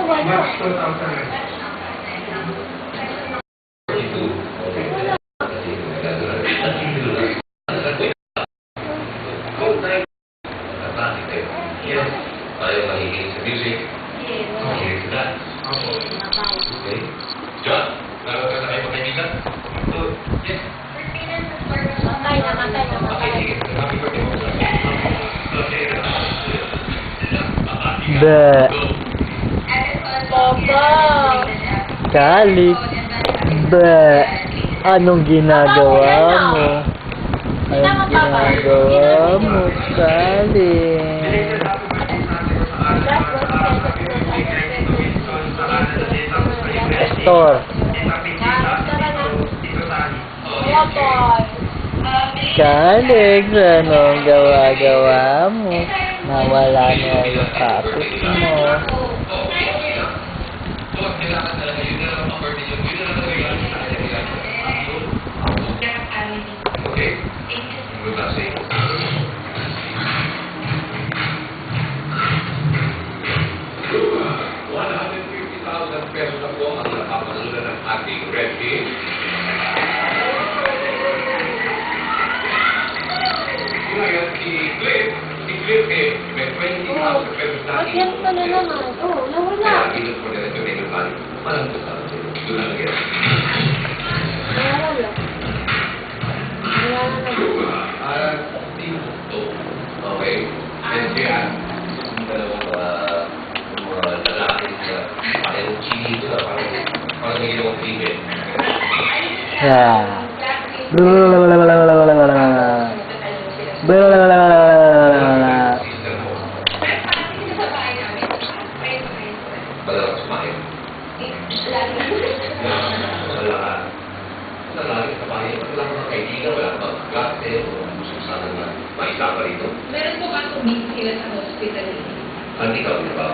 March 2000. Tayo mahihilig sa music. Mahihilig sa dance. Okay. John, lalo ka na kayo magkaibigan? Yes. Namatay. Okay, sige. Happy birthday mo. Be. Bobo. Kalik. Be. Anong ginagawa mo? Anong ginagawa mo, Kalik? Store. Kalik, anong gawa-gawa mo? Nawala na yung kapit mo. Okay. Good luck sa iyo. 150,000 pesos na po ang napapalunan ng ating red team. Ngayon, si Cliff may 20,000 pesos na ating. Yan pala naman. Oo, nawala. Kaya pinag po nila ito na yung bali. Malang po sa atin. Doon lang yan. Nawala. Okay. And kaya, dalawang mga lalaki na parang chinito na parang may ginawang tigil. Yeah. Malakas kumain. Sa lalaki sa bahay, wala mga kaibigan, wala mga klase, o gusto sana na maisama rito. Meron po kasi meet sila sa hospital. Hindi ka, di ba?